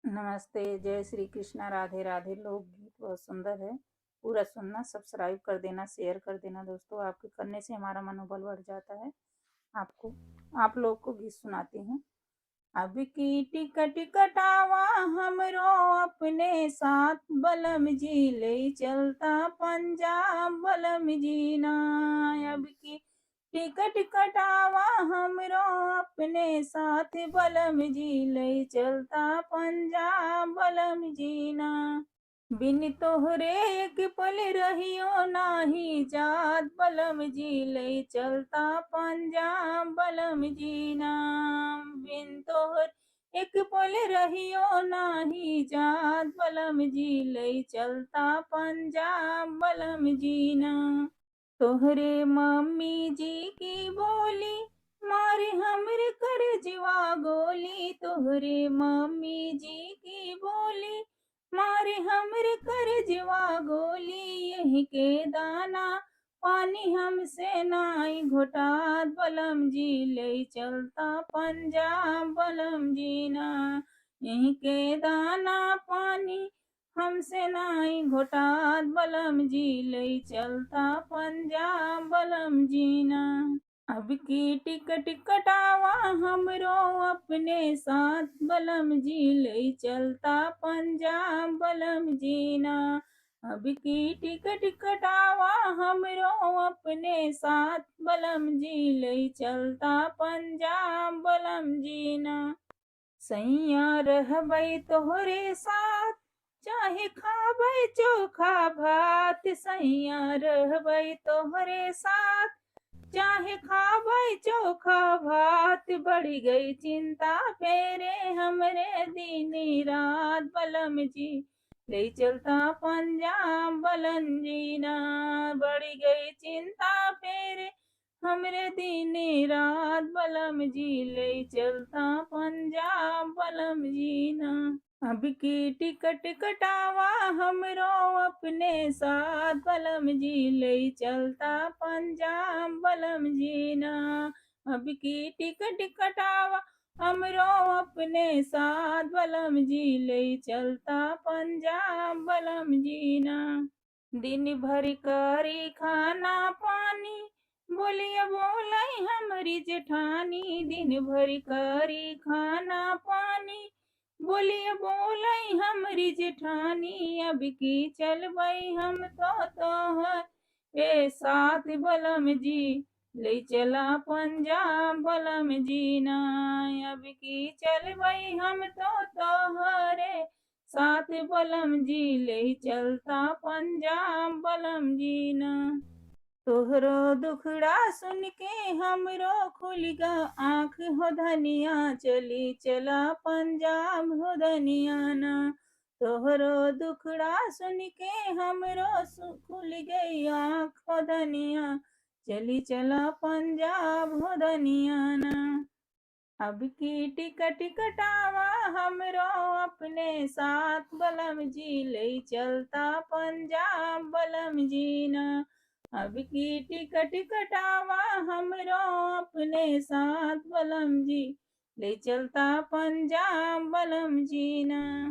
नमस्ते, जय श्री कृष्णा, राधे राधे। लोकगीत बहुत सुंदर है, पूरा सुनना, सब्सक्राइब कर देना, शेयर कर देना दोस्तों। आपके करने से हमारा मनोबल बढ़ जाता है। आपको आप लोग को गीत सुनाती हूँ। अब की टिकट कटावा हमरो अपने साथ, बलम जी ले चलता पंजाब बलम जी ना। अब की टिकट कटावा हमरो अपने साथ, बलम जी ले चलता पंजाब बलम जी ना। बिन तोहरे एक पल रहियो नाही जात, बलम जी ले चलता पंजाब बलम जी ना। बिन तोहर एक पल रहियो नाही जात, बलम जी ले चलता पंजाब बलम जी ना। तोहरे मम्मी जी की बोली मारे हमरे कर जीवा गोली, तोहरे मम्मी जी की बोली मारे हमरे कर जीवा गोली। यही के दाना पानी हमसे नाई घोटात, बलम जी ले चलता पंजाब बलम जी ना। यही के दाना पानी हमसे नाई घोटात, बलम जी ले चलता पंजाब बलम जी ना। अब की टिकट कटावा हमरो अपने साथ, बलम जी ले चलता पंजाब बलम जी ना। अब की टिकट कटावा हमरो अपने साथ, बलम जी ले चलता पंजाब बलम जी ना। सैया रहबै तोहरे साथ, चाहे खाबै चोखा भात। सैया रहबै तोहरे साथ, चाहे खाबै चोखा भात। बढ़ गई चिंता फेरे हमरे दिन रात, बलम जी ले चलता पंजाब बलम जी ना। बढ़ गई चिंता फेरे हमरे दिन रात, बलम जी ले चलता पंजाब बलम जी ना। अब की टिकट कटावा हमरो अपने साथ, बलम जी ले चलता पंजाब बलम जी ना। अब की टिकट कटावा हमरो अपने साथ, बलम जी ले चलता पंजाब बलम जी ना। दिन भर करी खाना पानी, बोलिया बोलाई हमारी जेठानी। दिन भर करी खाना पानी, बोलिया बोलाई हमारी जेठानी। अब की चलबई हम तोहर ए साथ, बलम जी ले चला पंजाब बलम जी ना। अब की चलबई हम तोहरे साथ, बलम जी ले चलता पंजाब बलम जी ना। तोहरो दुखड़ा सुन के हमरो खुल गा आँख हो धनिया, चली चला पंजाब हो धनिया ना। तोहरो दुखड़ा सुन के हमरो खुल गई आँख हो धनिया, चली चला पंजाब हो धनिया ना। अब की टिकट कटावा हमरो अपने साथ, बलम जी ले चलता पंजाब बलम जी ना। अब की टिकट कटावा हमरो अपने साथ, बलम जी ले चलता पंजाब बलम जी ना।